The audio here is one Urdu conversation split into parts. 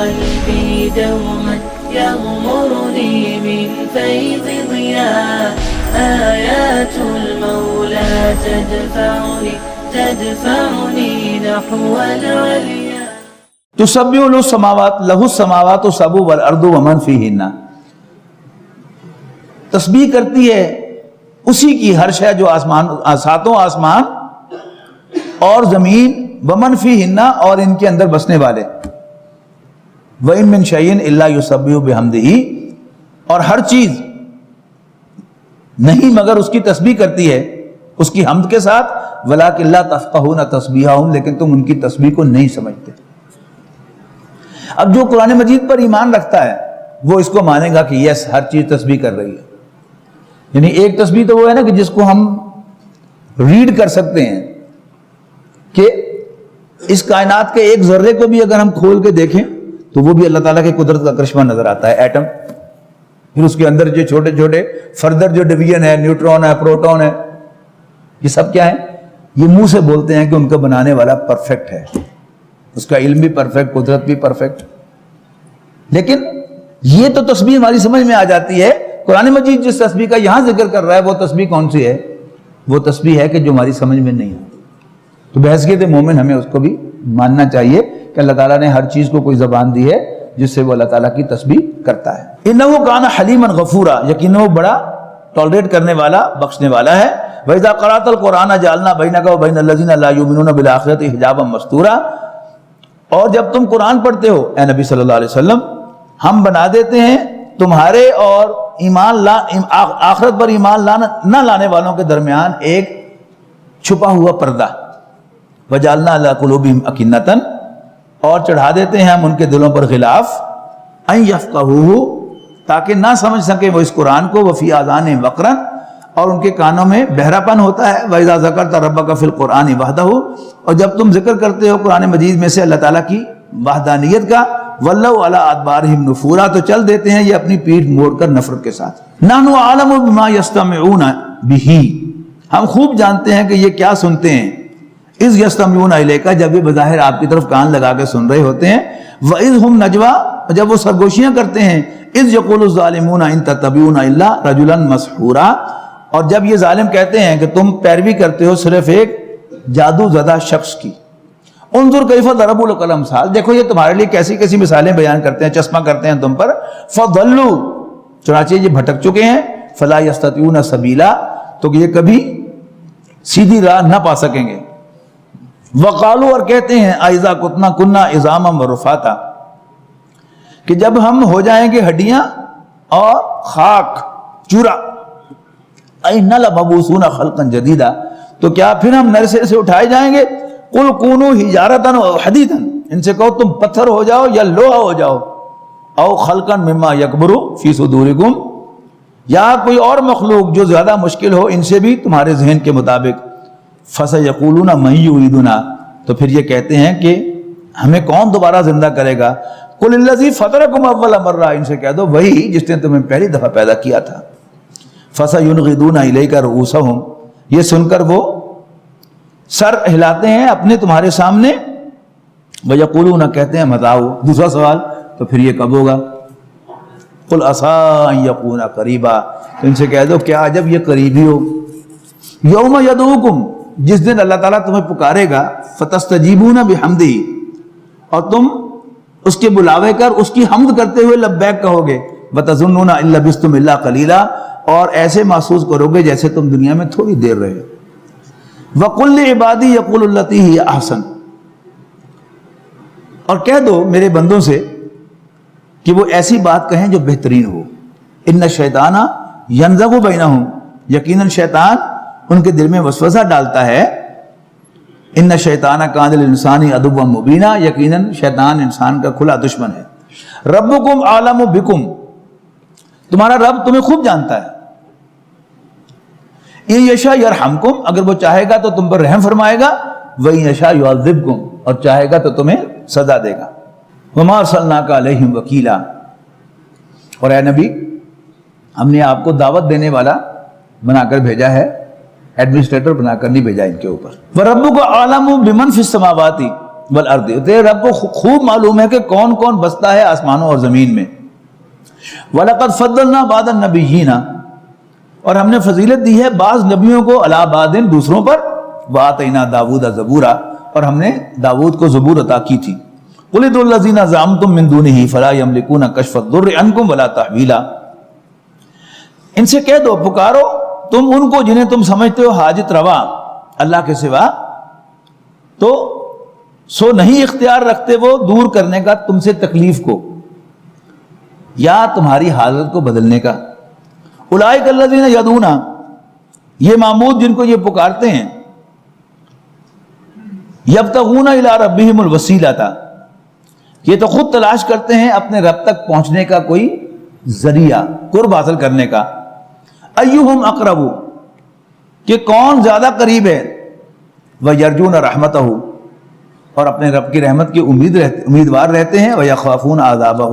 قلبي دوما يغمرني من فيض ضياء آيات المولى تدفعني نحو العليا. تسبح له السماوات السبع والارض ومن فیہن. تسبیح کرتی ہے اسی کی ہر شے جو آسمان، ساتوں آسمان اور زمین، ومن فیہن اور ان کے اندر بسنے والے. وَإِن مِّن شَيْءٍ إِلَّا يُسَبِّحُ بِحَمْدِهِ، اور ہر چیز نہیں مگر اس کی تسبیح کرتی ہے اس کی حمد کے ساتھ. وَلَٰكِن لَّا تَفْقَهُونَ تَسْبِيحَهُمْ، لیکن تم ان کی تسبیح کو نہیں سمجھتے. اب جو قرآن مجید پر ایمان رکھتا ہے وہ اس کو مانے گا کہ یس ہر چیز تسبیح کر رہی ہے. یعنی ایک تسبیح تو وہ ہے نا کہ جس کو ہم ریڈ کر سکتے ہیں کہ اس کائنات کے ایک ذرے کو بھی اگر ہم کھول کے دیکھیں تو وہ بھی اللہ تعالیٰ کی قدرت کا کرشمہ نظر آتا ہے. ایٹم، پھر اس کے اندر جو چھوٹے چھوٹے فردر جو ڈویژن ہے، نیوٹرون ہے، پروٹون ہے، یہ سب کیا ہے؟ یہ منہ سے بولتے ہیں کہ ان کا بنانے والا پرفیکٹ ہے، اس کا علم بھی پرفیکٹ، قدرت بھی پرفیکٹ. لیکن یہ تو تسبیح ہماری سمجھ میں آ جاتی ہے. قرآن مجید جس تسبیح کا یہاں ذکر کر رہا ہے وہ تسبیح کون سی ہے؟ وہ تسبیح ہے کہ جو ہماری سمجھ میں نہیں آتی. تو بحیثیت مومن ہمیں اس کو بھی ماننا چاہیے کہ اللہ تعالیٰ نے ہر چیز کو کوئی زبان دی ہے جس سے وہ اللہ تعالیٰ کی تسبیح کرتا ہے. اِنَّهُ كَانَ حَلِيمًا غَفُورًا، یقیناً وہ بڑا ٹالریٹ کرنے والا، بخشنے والا ہے. وَإِذَا قَرَأْتَ الْقُرْآنَ جَعَلْنَا بَيْنَكَ وَبَيْنَ الَّذِينَ لَا يُؤْمِنُونَ بِالْآخِرَةِ حِجَابًا مَسْتُورًا. اور جب تم قرآن پڑھتے ہو اے نبی صلی اللہ علیہ وسلم، ہم بنا دیتے ہیں تمہارے اور آخرت پر ایمان نہ لانے والوں کے درمیان ایک چھپا ہوا پردہ. وَجَعَلْنَا عَلَىٰ قُلُوبِهِمْ أَكِنَّةً، اور چڑھا دیتے ہیں ہم ان کے دلوں پر غلاف، أَن يَفْقَهُوهُ، تاکہ نہ سمجھ سکیں وہ اس قرآن کو، وَفِي آذَانِهِمْ وَقْرًا، اور ان کے کانوں میں بہرا پن ہوتا ہے. وَإِذَا ذَكَرْتَ رَبَّكَ فِي الْقُرْآنِ وَحْدَهُ، اور جب تم ذکر کرتے ہو قرآن مجید میں سے اللہ تعالیٰ کی وحدانیت کا، وَلَّوْا عَلَىٰ أَدْبَارِهِمْ نُفُورًا، تو چل دیتے ہیں یہ اپنی پیٹھ موڑ کر نفرت کے ساتھ. نَحْنُ أَعْلَمُ بِمَا يَسْتَمِعُونَ بِهِ، ہم خوب جانتے ہیں کہ یہ کیا سنتے ہیں. اِذْ يَسْتَمِعُونَ إِلَيْكَ، جب یہ بظاہر آپ کی طرف کان لگا کے سن رہے ہوتے ہیں. وَإِذْ هُمْ نَجْوَىٰ، جب وہ سرگوشیاں کرتے ہیں. اِذْ يَقُولُ الظَّالِمُونَ إِن تَتَّبِعُونَ إِلَّا رَجُلًا مَسْحُورًا، اور جب یہ ظالم کہتے ہیں کہ تم پیروی کرتے ہو صرف ایک جادو زدہ شخص کی. انظر کیف ضربوا لک الامثال، دیکھو یہ تمہارے لیے کیسی کیسی مثالیں بیان کرتے ہیں، چشمہ کرتے ہیں تم پر. فضلوا، چنانچہ یہ بھٹک چکے ہیں. فلا یستطیعون سبیلا، تو یہ کبھی سیدھی راہ نہ پا سکیں گے. وقالوا، اور کہتے ہیں اذا کنا عظاما ورفاتا، کہ جب ہم ہو جائیں گے ہڈیاں اور خاک چورا. اِنَّا لَمَبْعُوثُونَ خَلْقًا جَدِيدًا، تو کیا پھر ہم نرسے سے اٹھائے جائیں گے. قُلْ كُونُوا حِجَارَةً أَوْ حَدِيدًا، ان سے کہو تم پتھر ہو جاؤ یا لوہا ہو جاؤ. أَوْ خَلْقًا مِمَّا يَكْبُرُ فِي صُدُورِكُمْ، یا کوئی اور مخلوق جو زیادہ مشکل ہو ان سے بھی تمہارے ذہن کے مطابق. فَسَيَقُولُونَ مَن يُعِيدُنَا، تو پھر یہ کہتے ہیں کہ ہمیں کون دوبارہ زندہ کرے گا. قُلِ الَّذِي فَطَرَكُمْ أَوَّلَ مَرَّةٍ، ان سے کہہ دو وہی جس نے تمہیں پہلی دفعہ پیدا کیا تھا. فَسَيُنْغِضُونَ إِلَيْكَ رُؤُوسَهُمْ، یہ سن کر وہ سر ہلاتے ہیں اپنے تمہارے سامنے. وَيَقُولُونَ، کہتے ہیں متاؤ. دوسرا سوال، تو پھر یہ کب ہوگا. قُلْ عَسَىٰ أَن يَكُونَ قَرِيبًا، تو ان سے کہہ دو کیا عجب یہ قریب ہی ہو. يَوْمَ يَدْعُوكُمْ، جس دن اللہ تعالیٰ تمہیں پکارے گا. فَتَسْتَجِيبُونَ بِحَمْدِهِ، اور تم اس کے بلاوے کر اس کی حمد کرتے ہوئے لبیک کہو گے. وَتَظُنُّونَ إِن لَبِثْتُمْ إِلَّا قَلِيلًا، اور ایسے محسوس کرو گے جیسے تم دنیا میں تھوڑی دیر رہے. وَقُلْ لِعِبَادِي يَقُولُوا الَّتِي هِيَ أَحْسَنُ، اور کہہ دو میرے بندوں سے کہ وہ ایسی بات کہیں جو بہترین ہو. إِنَّ الشَّيْطَانَ يَنزَغُ بَيْنَهُمْ، یقیناً شیطان ان کے دل میں وسوسہ ڈالتا ہے. إِنَّ الشَّيْطَانَ كَانَ لِلْإِنسَانِ عَدُوًّا مُبِينًا، یقیناً شیطان انسان کا کھلا دشمن ہے. رَبُّكُمْ أَعْلَمُ بِكُمْ، تمہارا رب تمہیں خوب جانتا ہے. اِن یشاء یرحمکم، اگر وہ چاہے گا تو تم پر رحم فرمائے گا. وَإِن یشاء یعذبکم، اور چاہے گا تو تمہیں سزا دے گا. وَمَا أَرْسَلْنَاكَ عَلَيْهِمْ وَكِيلًا، اور اے نبی ہم نے آپ کو دعوت دینے والا بنا کر بھیجا ہے، ایڈمنسٹریٹر بنا کر نہیں بھیجا ان کے اوپر. وَرَبُّكَ أَعْلَمُ بِمَنْ فِي السَّمَاوَاتِ، والارض، تیرے رب کو خوب معلوم ہے کہ کون کون بستا ہے آسمانوں اور زمین میں. وَلَقَدْ فَضَّلْنَا بَعْضَ النَّبِيِّينَ، اور ہم نے فضیلت دی ہے بعض نبیوں کو علی بعض دوسروں پر. وَآتَيْنَا دَاوُودَ زَبُورًا، اور ہم نے داؤد کو زبور عطا کی تھی. قُلِ ادْعُوا الَّذِينَ زَعَمْتُم مِّن دُونِهِ فَلَا يَمْلِكُونَ كَشْفَ الضُّرِّ عَنكُمْ وَلَا تَحْوِيلًا. ان سے کہہ دو پکارو تم ان کو جنہیں تم سمجھتے ہو حاجت روا اللہ کے سوا، تو سو نہیں اختیار رکھتے وہ دور کرنے کا تم سے تکلیف کو یا تمہاری حالت کو بدلنے کا. اولئک الذین یدعون، یہ معبود جن کو یہ پکارتے ہیں، یبتغون الی ربہم الوسیلۃ، یہ تو خود تلاش کرتے ہیں اپنے رب تک پہنچنے کا کوئی ذریعہ، قرب حاصل کرنے کا. ایہم اقرب، کہ کون زیادہ قریب ہے. ویرجون رحمتہ، اور اپنے رب کی رحمت کی امیدوار رہتے ہیں. ویخافون عذابہ،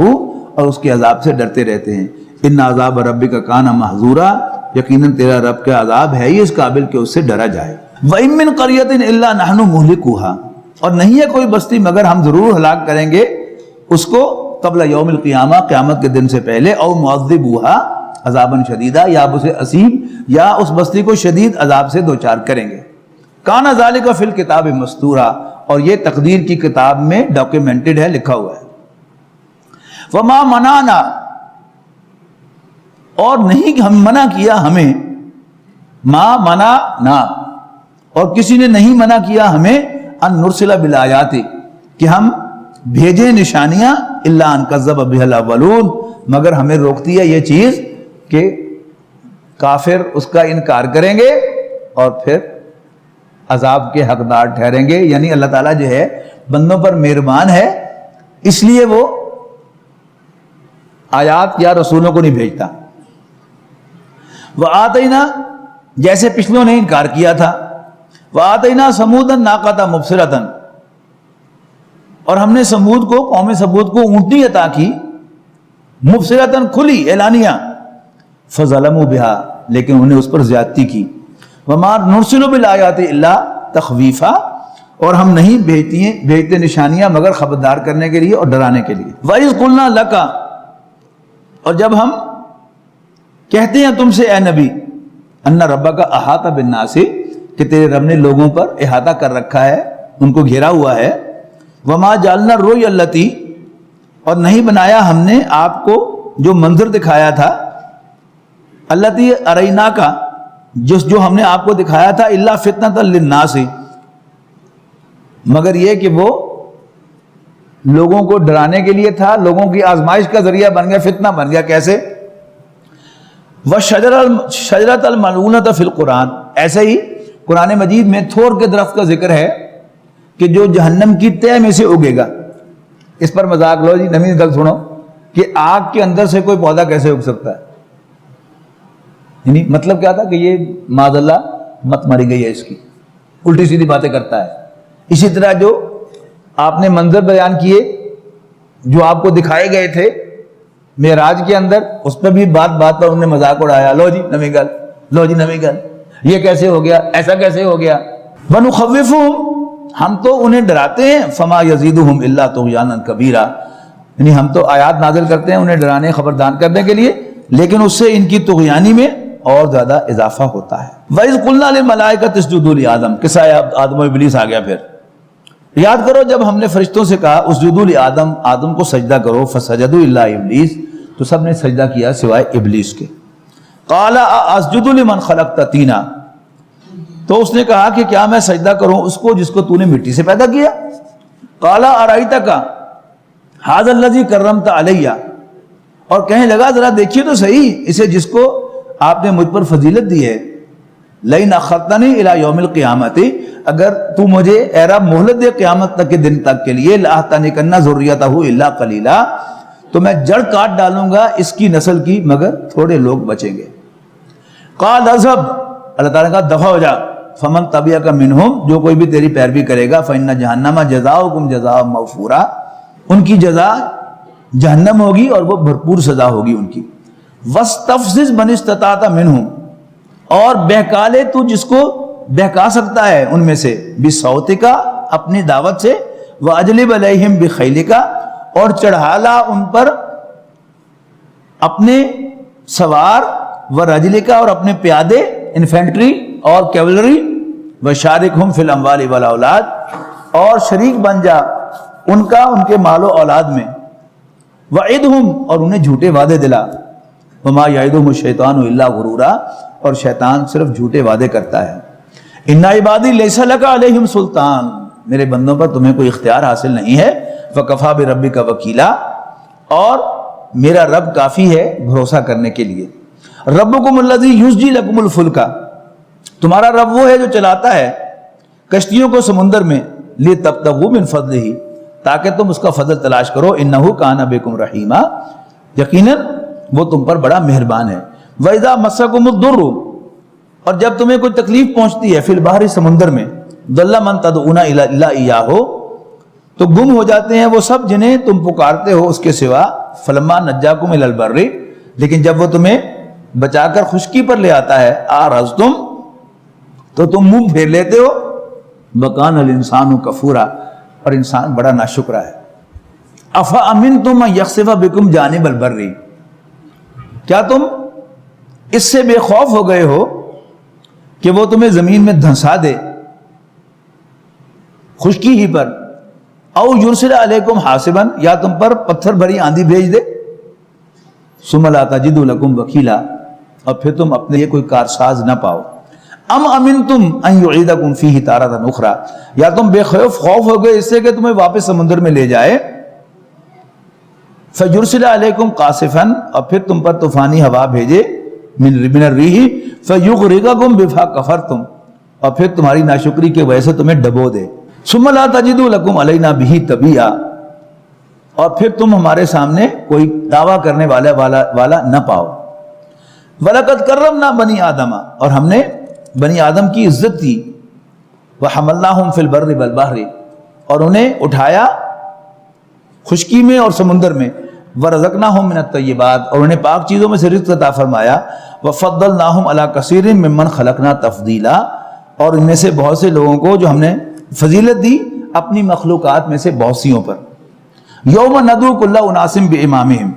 اور اس کے عذاب سے ڈرتے رہتے ہیں. ان عذاب ربک کان محذورا، یقیناً تیرا رب کا عذاب ہے ہی اس قابل کہ اس سے ڈرا جائے. وَإِن مِّن قَرْيَةٍ إِلَّا نَحْنُ مُهْلِكُوهَا، اور نہیں ہے کوئی بستی مگر ہم ضرور ہلاک کریں گے اس کو قبل یوم القیامہ، قیامت کے دن سے پہلے. او معذبوها عذاباً شدیدا، یا اسے عصیب یا اس بستی کو شدید عذاب سے دوچار کریں گے. کان ذالک فی الکتاب مستورا، اور یہ تقدیر کی کتاب میں ڈاکیومنٹڈ ہے، لکھا ہوا ہے. وما منعنا، اور نہیں ہم منع کیا ہمیں، ما منعنا، اور کسی نے نہیں منع کیا ہمیں، ان نرسل بالآیات، کہ ہم بھیجیں نشانیاں، الا ان کذب بها الاولون، مگر ہمیں روکتی ہے یہ چیز کہ کافر اس کا انکار کریں گے اور پھر عذاب کے حقدار ٹھہریں گے. یعنی اللہ تعالیٰ جو ہے بندوں پر مہربان ہے، اس لیے وہ آیات یا رسولوں کو نہیں بھیجتا. وَآتَيْنَا، جیسے پچھلوں نے انکار کیا تھا. وَآتَيْنَا ثَمُودَ النَّاقَةَ مُبْصِرَةً، اور ہم نے سمود کو، قوم سمود کو اونٹنی عطا کی، مبصرۃ کھلی اعلانیہ. فظلموا بها، لیکن انہوں نے اس پر زیادتی کی. وما نرسل بالآیات الا تخویفا، اور ہم نہیں بھیجتے نشانیاں مگر خبردار کرنے کے لیے اور ڈرانے کے لیے. وَإِذْ قُلْنَا لَكَ، اور جب ہم کہتے ہیں تم سے اے نبی، ان ربک احاط بالناس، کہ تیرے رب نے لوگوں پر احاطہ کر رکھا ہے، ان کو گھیرا ہوا ہے. وما جعلنا الرؤیا التي، اور نہیں بنایا ہم نے آپ کو جو منظر دکھایا تھا، التي اریناک، جو ہم نے آپ کو دکھایا تھا، الا فتنۃ للناس، مگر یہ کہ وہ لوگوں کو ڈرانے کے لیے تھا، لوگوں کی آزمائش کا ذریعہ بن گیا، فتنہ بن گیا. کیسے؟ وَشَجَرَةَ الْمَلْعُونَةَ فِي الْقُرْآنِ، ایسے ہی قرآن مجید میں تھور کے درخت کا ذکر ہے کہ جو جہنم کی تہ میں سے اگے گا. اس پر مذاق لو جی، نمی گل سنو، کہ آگ کے اندر سے کوئی پودا کیسے اگ سکتا ہے؟ یعنی مطلب کیا تھا کہ یہ معاذ اللہ مت ماری گئی ہے، اس کی الٹی سیدھی باتیں کرتا ہے. اسی طرح جو آپ نے منظر بیان کیے، جو آپ کو دکھائے گئے تھے معراج کے اندر، اس پہ بھی بات بات پر انہوں نے مذاق اڑایا. لو جی نمی گل، لو جی نمی گل، یہ کیسے ہو گیا، ایسا کیسے ہو گیا. وَنُخَوِّفُهُمْ، ہم تو انہیں ڈراتے ہیں. فما یزیدہم الا طغیانا کبیرا، یعنی ہم تو آیات نازل کرتے ہیں انہیں ڈرانے خبردار کرنے کے لیے، لیکن اس سے ان کی طغیانی میں اور زیادہ اضافہ ہوتا ہے. وَإِذْ قُلْنَا لِلْمَلَائِكَةِ اسْجُدُوا لِآدَمَ، قصہ آدم و ابلیس آ گیا. پھر یاد کرو جب ہم نے فرشتوں سے کہا اسجدوا لآدم، آدم کو سجدہ کرو. فسجدوا الا ابلیس، تو سب نے سجدہ کیا سوائے ابلیس کے. قال اسجد لمن خلقت طینا، تو اس نے کہا کہ کیا میں سجدہ کروں اس کو جس کو تو نے مٹی سے پیدا کیا. قال ارایتک ھذا الذی کرمت علی، اور کہنے لگا ذرا دیکھیے تو صحیح اسے جس کو آپ نے مجھ پر فضیلت دی ہے. لئن اخرتنی الی یوم القیامت، اگر تو مجھے اے رب مہلت دے قیامت تک کے دن تک کے لیے، لاحتنکن ذریتہ الا قلیلا، تو میں جڑ کاٹ ڈالوں گا اس کی نسل کی مگر تھوڑے لوگ بچیں گے. قال اذهب، اللہ تعالیٰ نے کہا دفع ہو جا. فمن تبعک منہم، جو کوئی بھی تیری پیروی کرے گا، فإن جہنم جزاؤکم جزاء موفورا، ان کی جزا جہنم ہوگی اور وہ بھرپور سزا ہوگی ان کی. واستفزز من استطعت منہم، اور بہکا لے تو جس کو بہکا سکتا ہے ان میں سے، بصوتک، اپنی دعوت سے، وَأَجْلِبْ عَلَيْهِمْ بِخَيْلِكَ، اور چڑھا لا ان پر اپنے سوار، وَرَجْلِكَ، اور اپنے پیادے، انفینٹری اور کیولری، وَشَارِكْهُمْ فِي الْأَمْوَالِ وَالْأَوْلَادِ، اور شریک بن جا ان کا ان کے مال و اولاد میں، وَعِدْهُمْ، اور انہیں جھوٹے وعدے دلا، وَمَا يَعِدُهُمُ الشَّيْطَانُ إِلَّا غُرُورًا، اور شیطان صرف جھوٹے وعدے کرتا ہے۔ إِنَّ عِبَادِي لَيْسَ لَكَ عَلَيْهِمْ سُلْطَان، میرے بندوں پر تمہیں کوئی اختیار حاصل نہیں ہے، فَكَفَى بِرَبِّكَ وَكِيلًا، اور میرا رب کافی ہے بھروسہ کرنے کے لیے۔ رَبُّكُمُ الَّذِي يُزْجِي لَكُمُ الْفُلْكَ، تمہارا رب وہ ہے جو چلاتا ہے کشتیوں کو سمندر میں، لِتَبْتَغُوا مِنْ فَضْلِهِ، تاکہ تم اس کا فضل تلاش کرو، إِنَّهُ كَانَ بِكُمْ رَحِيمًا، یقیناً وہ تم پر بڑا مہربان ہے۔ وَإِذَا مَسَّكُمُ الضُّرُّ، اور جب تمہیں کوئی تکلیف پہنچتی ہے، فی البحر، سمندر میں، ضَلَّ مَن تَدْعُونَ إِلَّا إِيَّاهُ، تو گم ہو جاتے ہیں وہ سب جنہیں تم پکارتے ہو اس کے سوا، فَلَمَّا نَجَّاكُمْ إِلَى الْبَرِّ، لیکن جب وہ تمہیں بچا کر خشکی پر لے آتا ہے، أَعْرَضْتُمْ، تو تم منہ پھیر لیتے ہو، وَكَانَ الْإِنسَانُ كَفُورًا، اور انسان بڑا ناشکرا ہے۔ أَفَأَمِنْتُمْ أَن يَخْسِفَ بِكُمْ جَانِبَ الْبَرِّ، کیا تم اس سے بے خوف ہو گئے ہو کہ وہ تمہیں زمین میں دھنسا دے خشکی ہی پر، او یرسل علیکم حاصبا، یا تم پر پتھر بھری آندھی بھیج دے، ثم لا تجدوا لکم وکیلا، اور پھر تم اپنے لیے کوئی کارساز نہ پاؤ۔ ام امنتم ان یعیدکم فیہ تارۃ اخری، یا تم بے خوف ہو گئے اس سے کہ تمہیں واپس سمندر میں لے جائے، فیرسل علیکم قاصفا، اور پھر تم پر طوفانی ہوا بھیجے، من الریح فیغرقکم بما کفرتم، اور پھر تمہاری ناشکری کی وجہ سے تمہیں ڈبو دے، ثم لا تجدوا لکم علینا بہ تبیعا، اور پھر تم ہمارے سامنے کوئی دعویٰ کرنے والا نہ پاؤ۔ وَلَقَدْ كَرَّمْنَا بَنِي آدَمَ، اور ہم نے بنی آدم کی عزت کی، وَحَمَلْنَاهُمْ فِي الْبَرِّ وَالْبَحْرِ، اور انہیں اٹھایا خشکی میں اور سمندر میں، وَرَزَقْنَاهُمْ مِنَ الطَّيِّبَاتِ، اور انہیں پاک چیزوں میں سے رزق عطا فرمایا، وَفَضَّلْنَاهُمْ عَلَى كَثِيرٍ مِّمَّنْ خَلَقْنَا تَفْضِيلًا، اور ان میں سے بہت سے لوگوں کو جو ہم نے فضیلت دی اپنی مخلوقات میں سے بہت سیوں پر۔ یوم ندعو کل اناس بامامہم،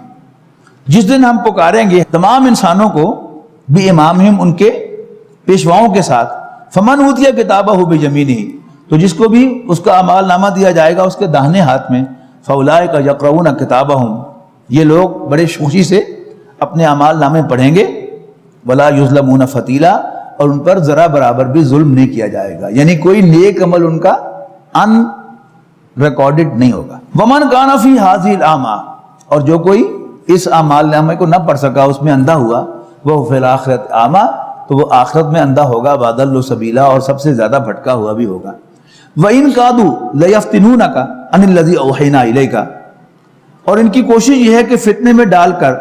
جس دن ہم پکاریں گے تمام انسانوں کو بامامہم، ان کے پیشواؤں کے ساتھ، فمن اوتی کتابہ بیمینہ، تو جس کو بھی اس کا اعمال نامہ دیا جائے گا اس کے داہنے ہاتھ میں، فاولئک یقرؤون کتابہم، یہ لوگ بڑے خوشی سے اپنے اعمال نامے پڑھیں گے، ولا یظلمون فتیلا، اور ان پر ذرا برابر بھی ظلم نہیں کیا جائے گا، یعنی کوئی نیک عمل ان کا ان ریکارڈڈ نہیں ہوگا۔ ومن کان فی ھذہ الاعمى، اور جو کوئی اس اعمال نامے کو نہ پڑھ سکا، اس میں اندھا ہوا، وہ فی الاخرۃ اعمى، تو وہ آخرت میں اندھا ہوگا، وَأَضَلُّ سَبِيلًا، اور سب سے زیادہ بھٹکا ہوا بھی ہوگا۔ وَإِن كَادُوا لَيَفْتِنُونَكَ عَنِ الَّذِي أَوْحَيْنَا إِلَيْكَ، اور ان کی کوشش یہ ہے کہ فتنے میں ڈال کر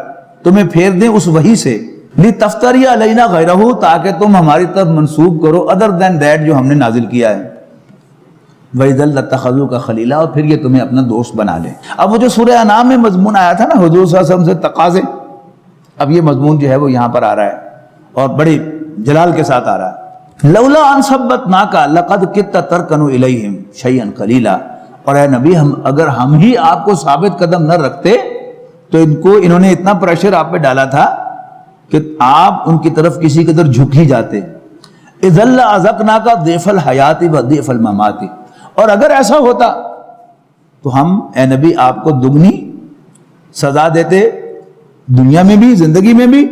تمہیں پھیر دیں اس وحی سے، لِتَفْتَرِيَ عَلَيْنَا غَيْرَهُ، تاکہ تم ہماری طرف منسوب کرو other than that جو ہم نے نازل کیا ہے، وَإِذًا لَاتَّخَذُوكَ خَلِيلًا، اور پھر یہ تمہیں اپنا دوست بنا لیں۔ اب وہ جو سورہ انعام میں مضمون آیا تھا نا حضور صلی اللہ علیہ وسلم سے تقاضے، اب یہ مضمون جو ہے وہ یہاں پر آ رہا ہے اور بڑی جلال کے ساتھ آ رہا ہے۔ لولا ان ثبتناک لقد کدت ترکن الیہم شیئا قلیلا، اور اے نبی اگر ہم ہی آپ کو ثابت قدم نہ رکھتے تو انہوں نے اتنا پریشر آپ پہ ڈالا تھا کہ آپ ان کی طرف کسی قدر جھک ہی جاتے۔ اذا لأذقناک ضعف الحیات وضعف الممات، اور اگر ایسا ہوتا تو ہم اے نبی آپ کو دگنی سزا دیتے، دنیا میں بھی، زندگی میں بھی،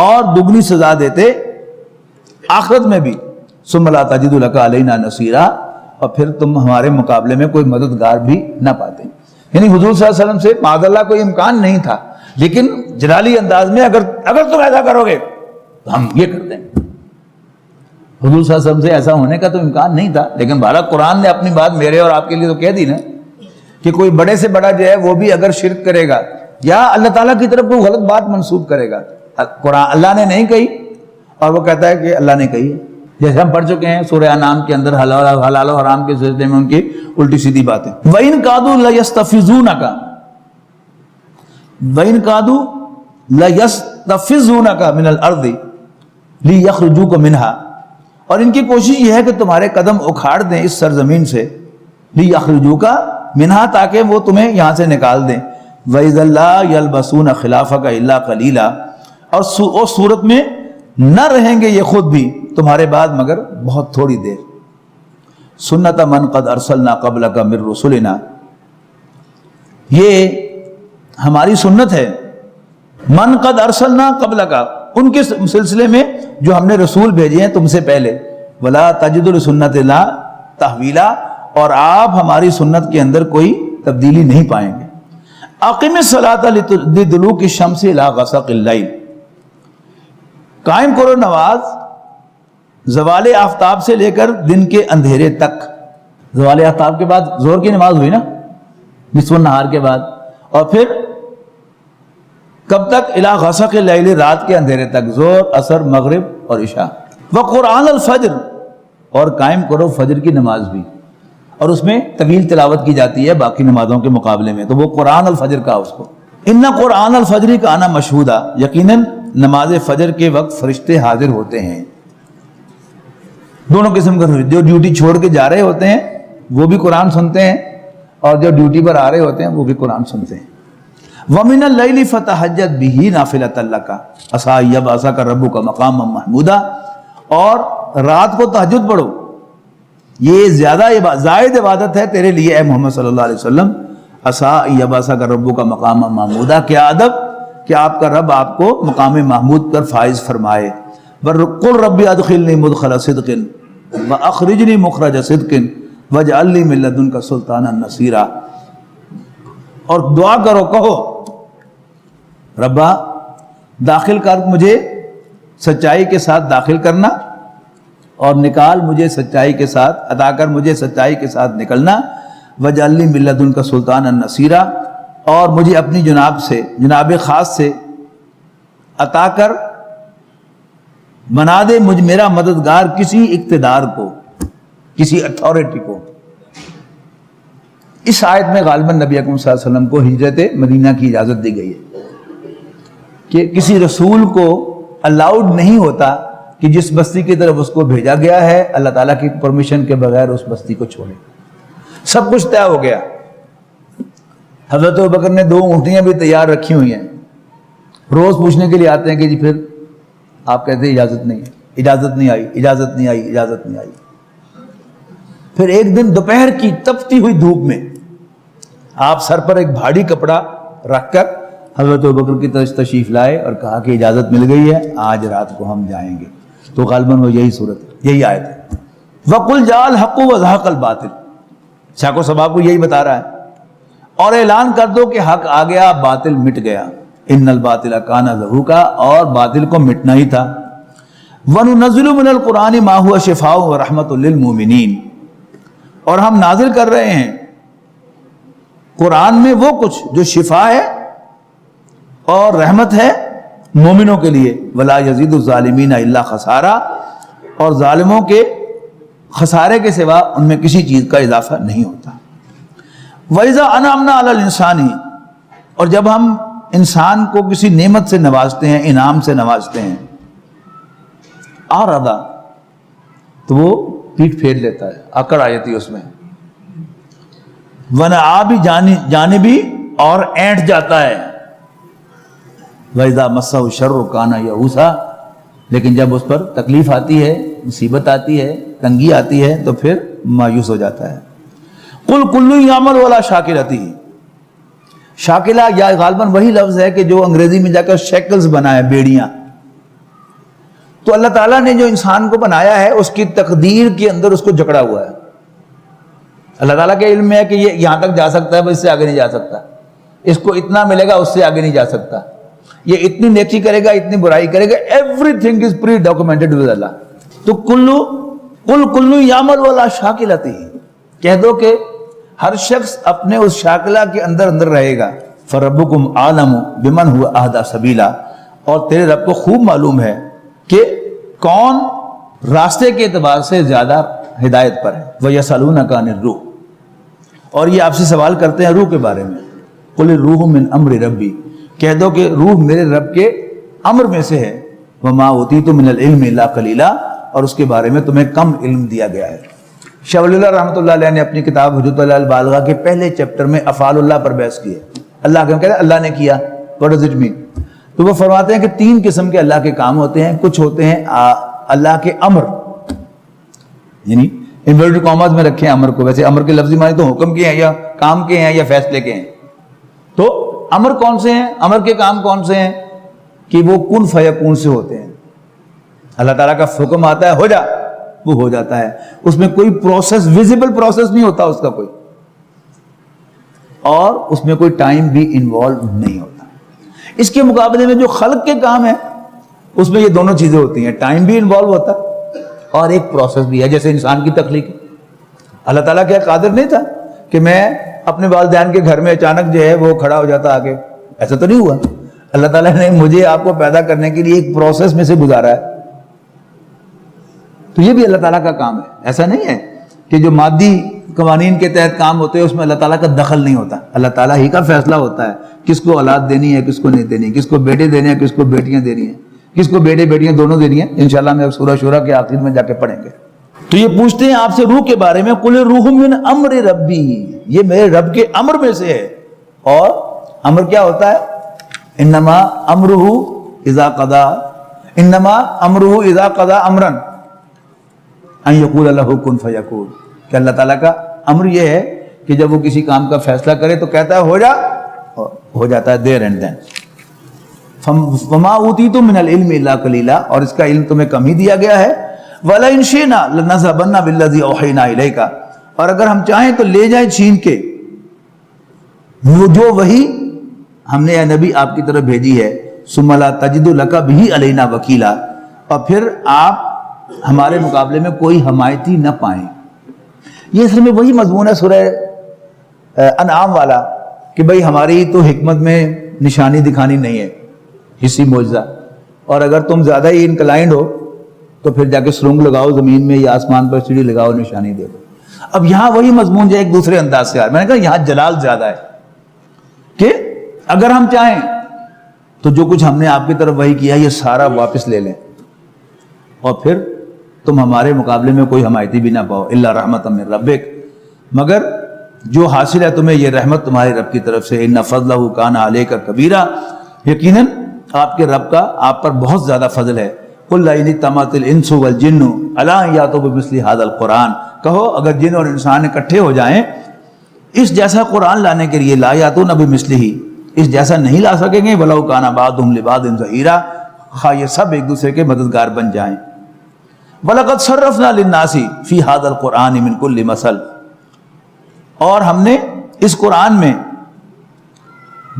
اور دگنی سزا دیتے آخرت میں بھی۔ ثم لا تجد لک علینا نصیرا، اور پھر تم ہمارے مقابلے میں کوئی مددگار بھی نہ پاتے۔ یعنی حضور صلی اللہ علیہ وسلم سے معاذ اللہ کوئی امکان نہیں تھا، لیکن جلالی انداز میں اگر تم ایسا کرو گے تو ہم یہ کر دیں گے۔ حضور صلی اللہ علیہ وسلم سے ایسا ہونے کا تو امکان نہیں تھا، لیکن بہرحال قرآن نے اپنی بات میرے اور آپ کے لیے تو کہہ دی نا، کہ کوئی بڑے سے بڑا جو ہے وہ بھی اگر شرک کرے گا یا اللہ تعالیٰ کی طرف کوئی غلط بات منسوب کرے گا، قرآن اللہ نے نہیں کہی اور وہ کہتا ہے کہ اللہ نے کہی ہے، جیسے ہم پڑھ چکے ہیں سورہ انعام کے اندر حلال و حرام کے سلسلے میں ان کی الٹی سیدھی باتیں۔ وَإِن كَادُوا لَيَسْتَفِزُونَكَ وَإِن كَادُوا لَيَسْتَفِزُونَكَ مِنَ الْأَرْضِ لِيَخْرُجُوكَ مِنْهَا، اور ان کی کوشش یہ ہے کہ تمہارے قدم اکھاڑ دیں اس سرزمین سے، لِيَخْرُجُوكَ منہا تاکہ وہ تمہیں یہاں سے نکال دیں، وَإِذَا لَا يَلْبَسُونَ خِلَافَكَ إِلَّا قَلِيلًا، اور اس صورت میں نہ رہیں گے یہ خود بھی تمہارے بعد مگر بہت تھوڑی دیر. سنت من قد ارسلنا قبلک من رسلنا، یہ ہماری سنت ہے. من قد ارسلنا قبلک، ان کے سلسلے میں جو ہم نے رسول بھیجے ہیں تم سے پہلے. ولا تجد لسنت اللہ تحویلا، اور آپ ہماری سنت کے اندر کوئی تبدیلی نہیں پائیں گے. اقم الصلاۃ لدلوک الشمس الی غسق اللیل، قائم کرو نماز زوال آفتاب سے لے کر دن کے اندھیرے تک. زوال آفتاب کے بعد ظہر کی نماز ہوئی نا، نصف النہار کے بعد، اور پھر کب تک؟ الی غسق اللیل، رات کے اندھیرے تک، ظہر، عصر، مغرب اور عشاء. وقرآن الفجر، اور قائم کرو فجر کی نماز بھی، اور اس میں طویل تلاوت کی جاتی ہے باقی نمازوں کے مقابلے میں، تو وہ قرآن الفجر کا اس کو. ان قرآن الفجر کان مشہودا، یقیناً نماز فجر کے وقت فرشتے حاضر ہوتے ہیں. دونوں قسم کے فرشتے، جو ڈیوٹی چھوڑ کے جا رہے ہوتے ہیں وہ بھی قرآن سنتے ہیں، اور جو ڈیوٹی پر آ رہے ہوتے ہیں وہ بھی قرآن سنتے ہیں. وَمِنَ اللَّيْلِ فَتَهَجَّدْ بِهِ نَافِلَةً لَكَ عَسَىٰ أَن يَبْعَثَكَ رَبُّكَ مَقَامًا مَحْمُودًا، اور رات کو تہجد پڑھو، یہ زائد عبادت ہے تیرے لیے اے محمد صلی اللہ علیہ وسلم. عَسَىٰ أَن يَبْعَثَكَ رَبُّكَ مَقَامًا مَحْمُودًا، کیا ادب کہ آپ کا رب آپ کو مقام محمود پر فائز فرمائے. وَقُلْ رَبِّ أَدْخِلْنِي مُدْخَلَ صِدْقٍ وَأَخْرِجْنِي مُخْرَجَ صِدْقٍ وَاجْعَلْ لِي مِن لَّدُنكَ سُلْطَانًا نَصِيرًا، اور دعا کرو، کہو ربا داخل کر مجھے سچائی کے ساتھ داخل کرنا، اور نکال مجھے سچائی کے ساتھ، ادا کر مجھے سچائی کے ساتھ نکلنا. وَاجْعَلْ لِي مِن لَّدُنكَ سُلْطَانًا نَصِيرًا، اور مجھے اپنی جناب سے، جناب خاص سے عطا کر، بنا دے مجھ میرا مددگار کسی اقتدار کو، کسی اتھارٹی کو. اس آیت میں غالباً نبی اکرم صلی اللہ علیہ وسلم کو ہجرت مدینہ کی اجازت دی گئی ہے کہ کسی رسول کو الاؤڈ نہیں ہوتا کہ جس بستی کی طرف اس کو بھیجا گیا ہے اللہ تعالیٰ کی پرمیشن کے بغیر اس بستی کو چھوڑے. سب کچھ طے ہو گیا. حضرت ابوبکر نے 2 اونٹیاں بھی تیار رکھی ہوئی ہیں، روز پوچھنے کے لیے آتے ہیں کہ جی پھر آپ کہتے ہیں اجازت نہیں ہے، اجازت نہیں آئی، اجازت نہیں آئی، اجازت نہیں آئی. پھر ایک دن دوپہر کی تپتی ہوئی دھوپ میں آپ سر پر ایک بھاری کپڑا رکھ کر حضرت ابوبکر کی طرف تشریف لائے اور کہا کہ اجازت مل گئی ہے، آج رات کو ہم جائیں گے. تو غالباً وہ یہی صورت ہے، یہی آیت ہے. وَقُلْ جَاءَ الْحَقُّ وَزَهَقَ الْبَاطِلُ، شاق و سباب کو یہی بتا رہا ہے. اور اعلان کر دو کہ حق آ گیا، باطل مٹ گیا. ان الباطل کان زہوقا، اور باطل کو مٹنا ہی تھا. وَنُنَزِّلُ مِنَ الْقُرْآنِ مَا هُوَ شِفَاءٌ وَرَحْمَةٌ لِّلْمُؤْمِنِينَ، اور ہم نازل کر رہے ہیں قرآن میں وہ کچھ جو شفا ہے اور رحمت ہے مومنوں کے لیے. وَلَا يَزِيدُ الظَّالِمِينَ إِلَّا خَسَارًا، اور ظالموں کے خسارے کے سوا ان میں کسی چیز کا اضافہ نہیں ہوتا. وَإِذَا أَنْعَمْنَا عَلَى الْإِنسَانِ، اور جب ہم انسان کو کسی نعمت سے نوازتے ہیں، انعام سے نوازتے ہیں، أَعْرَضَ، تو وہ پیٹھ پھیر لیتا ہے، اکڑ آ جاتی ہے اس میں. وَنَأَىٰ بھی جانبی، اور اینٹ جاتا ہے. وَإِذَا مَسَّهُ الشَّرُّ كَانَ يَئُوسًا، لیکن جب اس پر تکلیف آتی ہے، مصیبت آتی ہے، تنگی آتی ہے تو پھر مایوس ہو جاتا ہے. قُلْ كُلٌّ يَعْمَلُ عَلَىٰ شَاكِلَتِهِ، شاکلہ یا غالباً وہی لفظ ہے کہ جو انگریزی میں جا کر شیکلز بنائے، بیڑیاں. تو اللہ تعالیٰ نے جو انسان کو بنایا ہے اس کی تقدیر کے اندر اس کو جکڑا ہوا ہے. اللہ تعالیٰ کے علم میں ہے کہ یہ یہاں تک جا سکتا ہے، بس اس سے آگے نہیں جا سکتا. اس کو اتنا ملے گا، اس سے آگے نہیں جا سکتا. یہ اتنی نیکی کرے گا، اتنی برائی کرے گا، everything is pre documented with Allah. تو قل کلو یعمل علی شاکلتہ، کہہ دو کہ ہر شخص اپنے اس شاکلہ کے اندر رہے گا. فربکم عالم بمن هو اہدی سبیلا، اور تیرے رب کو خوب معلوم ہے کہ کون راستے کے اعتبار سے زیادہ ہدایت پر ہے. وَيَسْأَلُونَكَ عَنِ الرُّوحِ، اور یہ آپ سے سوال کرتے ہیں روح کے بارے میں. قُلِ الرُّوحُ مِنْ أَمْرِ رَبِّي، کہہ دو کہ روح میرے رب کے امر میں سے ہے. وَمَا أُوتِيتُم مِنَ الْعِلْمِ إِلَّا قَلِيلًا، اور اس کے بارے میں تمہیں کم علم دیا گیا ہے. شاہ ولی اللہ رحمۃ اللہ علیہ نے اپنی کتاب حجت اللہ البالغہ کے پہلے چیپٹر میں افعال اللہ پر بحث کی ہے. اللہ کے کہتے ہیں اللہ نے کیا, what does it mean؟ تو وہ فرماتے ہیں کہ 3 قسم کے اللہ کے کام ہوتے ہیں. کچھ ہوتے ہیں اللہ کے امر, یعنی انورٹڈ کاماز میں رکھیں امر کو, ویسے امر کے لفظی معنی تو حکم کے ہیں یا کام کے ہیں یا فیصلے کے ہیں. تو امر کون سے ہیں, امر کے کام کون سے ہیں کہ وہ کن فیکون سے ہوتے ہیں. اللہ تعالیٰ کا حکم آتا ہے ہو جا, وہ ہو جاتا ہے. اس میں کوئی پروسیس, ویزیبل پروسیس نہیں ہوتا اس کا کوئی, اور اس میں کوئی ٹائم بھی انوالو نہیں ہوتا. اس کے مقابلے میں جو خلق کے کام ہیں اس میں یہ دونوں چیزیں ہوتی ہیں, ٹائم بھی انوالو ہوتا ہے اور ایک پروسیس بھی ہے. جیسے انسان کی تخلیق, اللہ تعالیٰ کیا قادر نہیں تھا کہ میں اپنے والدین کے گھر میں اچانک جو ہے وہ کھڑا ہو جاتا آگے؟ ایسا تو نہیں ہوا. اللہ تعالیٰ نے مجھے آپ کو پیدا کرنے کے لیے ایک پروسیس میں سے گزارا ہے. تو یہ بھی اللہ تعالیٰ کا کام ہے. ایسا نہیں ہے کہ جو مادی قوانین کے تحت کام ہوتے ہیں اس میں اللہ تعالیٰ کا دخل نہیں ہوتا. اللہ تعالیٰ ہی کا فیصلہ ہوتا ہے کس کو اولاد دینی ہے کس کو نہیں دینی, کس کو بیٹے دینے ہیں کس کو بیٹیاں دینی ہیں, کس کو بیٹے بیٹیاں دونوں دینی ہیں. انشاءاللہ میں سورہ شورا کے آخر میں جا کے پڑھیں گے. تو یہ پوچھتے ہیں آپ سے روح کے بارے میں, قل روح من امر ربی, یہ میرے رب کے امر میں سے ہے. اور امر کیا ہوتا ہے؟ انما امرہ اذا قضا, انما امرہ اذا قضا امرا ان یقول لہ کن فیکون, کہ اللہ تعالیٰ کا امر یہ ہے کہ جب وہ کسی کام کا فیصلہ کرے تو کہتا ہے ہو جا, ہو جاتا ہے دیر اینڈ دین. وما اوتیتم من العلم الا قلیلا, اور اس کا علم تمہیں کم ہی دیا گیا ہے. وَلَئِن شِئْنَا لَنَذْهَبَنَّ بِالَّذِي أَوْحَيْنَا إِلَيْكَ, اور اگر ہم چاہیں تو لے جائیں چھین کے وہ جو وہی ہم نے اے نبی آپ کی طرف بھیجی ہے. ثُمَّ لَا تَجِدُ لَكَ بِهِ عَلَيْنَا وَكِيلًا, اور پھر آپ ہمارے مقابلے میں کوئی حمایتی نہ پائیں. یہ اصل میں وہی مضمون ہے سورہ انعام والا کہ بھئی ہماری تو حکمت میں نشانی دکھانی نہیں ہے, حصی معجزہ, اور اگر تم زیادہ ہی انکلائنڈ ہو تو پھر جا کے سرنگ لگاؤ زمین میں یا آسمان پر سیڑھی لگاؤ, نشانی دے دو. اب یہاں وہی مضمون جو ایک دوسرے انداز سے آ رہا ہے. میں نے کہا یہاں جلال زیادہ ہے کہ اگر ہم چاہیں تو جو کچھ ہم نے آپ کی طرف وحی کیا یہ سارا واپس لے لیں اور پھر تم ہمارے مقابلے میں کوئی حمایتی بھی نہ پاؤ. الا رحمت من ربک, مگر جو حاصل ہے تمہیں یہ رحمت تمہارے رب کی طرف سے. ان فضلہ کان علیک کبیرا, یقیناً آپ کے رب کا آپ پر بہت زیادہ فضل ہے. قل لئن اجتمعت الانس والجن علی ان یاتوا بمثل هذا القرآن, کہو اگر جن اور انسان اکٹھے ہو جائیں اس جیسا قرآن لانے کے لیے, لا یاتون بمثلہ, اس جیسا نہیں لا سکیں گے. ولو کان بعضهم لبعض ظہیرا, خواہ یہ سب ایک دوسرے کے مددگار بن جائیں. وَلَقَدْ صَرَّفْنَا لِلنَّاسِ فِي هَذَا الْقُرْآنِ مِنْ كُلِّ مَثَلٍ, اور ہم نے اس قرآن میں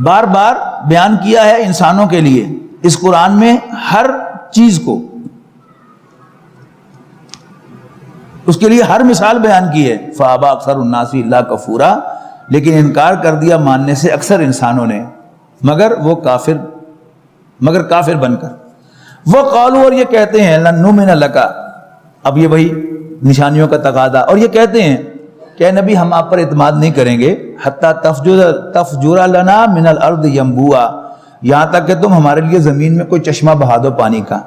بار بار بیان کیا ہے انسانوں کے لیے, اس قرآن میں ہر چیز کو, اس کے لیے ہر مثال بیان کی ہے. فَأَبَى أَكْثَرُ النَّاسِ إِلَّا كَفُورًا, لیکن انکار کر دیا ماننے سے اکثر انسانوں نے, مگر وہ کافر بن کر. وَقَالُوا, اور یہ کہتے ہیں لَن نُؤْمِنَ لَكَ, اب یہ وہی نشانیوں کا تقاضا, اور یہ کہتے ہیں کہ اے نبی ہم آپ پر اعتماد نہیں کریں گے. حتیٰ تفجر لنا من الارض ینبوعا, یہاں تک کہ تم ہمارے لیے زمین میں کوئی چشمہ بہا دو پانی کا.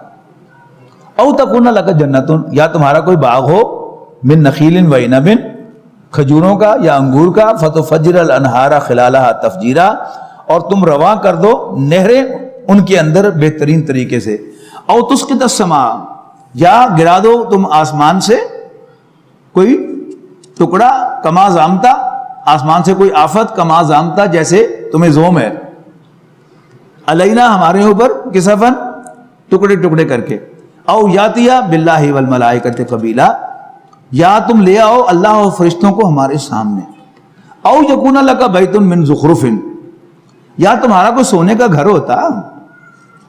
او تکون لک جنتن, یا تمہارا کوئی باغ ہو, من نخیل و عنب, کھجوروں کا یا انگور کا. فتفجر الانہار خلالہا تفجیرا, اور تم رواں کر دو نہریں ان کے اندر بہترین طریقے سے. او تسقط السماء, یا گرا دو تم آسمان سے کوئی ٹکڑا, کما زامتا, آسمان سے کوئی آفت, کما زامتا, جیسے تمہیں زوم ہے, علینا ہمارے اوپر, کسفن ٹکڑے ٹکڑے کر کے. او یاتیا باللہ والملائکۃ قبیلا, یا تم لے آؤ اللہ اور فرشتوں کو ہمارے سامنے. او یکون لک بیت من زخرف, یا تمہارا کوئی سونے کا گھر ہوتا.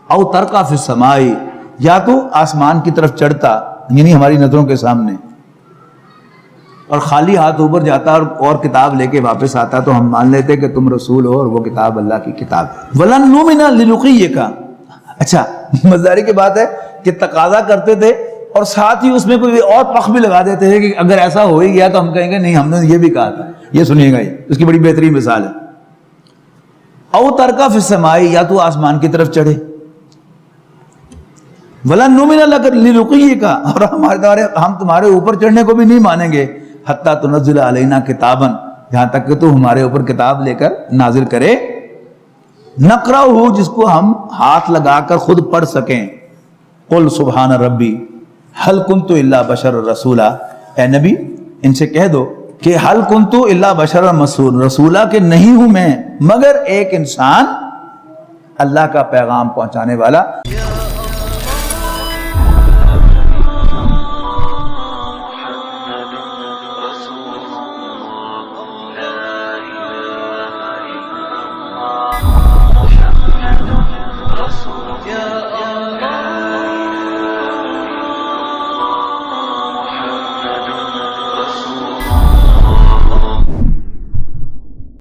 او ترقا فی السماء, یا تو آسمان کی طرف چڑھتا, یعنی ہماری نظروں کے سامنے, اور خالی ہاتھ اوپر جاتا اور کتاب لے کے واپس آتا, تو ہم مان لیتے کہ تم رسول ہو اور وہ کتاب اللہ کی کتاب ہے. وَلَن نُؤْمِنَ لِرُقِيِّكَ, اچھا مزداری کی بات ہے کہ تقاضا کرتے تھے اور ساتھ ہی اس میں کوئی اور پخ بھی لگا دیتے تھے کہ اگر ایسا ہو ہی گیا تو ہم کہیں گے نہیں ہم نے یہ بھی کہا تھا. یہ سنیے گا, یہ اس کی بڑی بہترین مثال ہے. او ترقا فی السماء, یا تو آسمان کی طرف چڑھے. وَلَن نُؤْمِنَ لَكَ لِرُقِيِّكَ, اور ہم تمہارے اوپر چڑھنے کو بھی نہیں مانیں گے. حتیٰ تنزل علینا کتابا، یہاں تک کہ تو ہمارے اوپر کتاب لے کر نازل کرے، نقرأہ، جس کو ہم ہاتھ لگا کر خود پڑھ سکیں۔ قل سبحان ربی حل کنت الا بشر رسولا، اے نبی ان سے کہہ دو کہ حل کنت الا بشر رسولا، کہ نہیں ہوں میں مگر ایک انسان اللہ کا پیغام پہنچانے والا۔ يا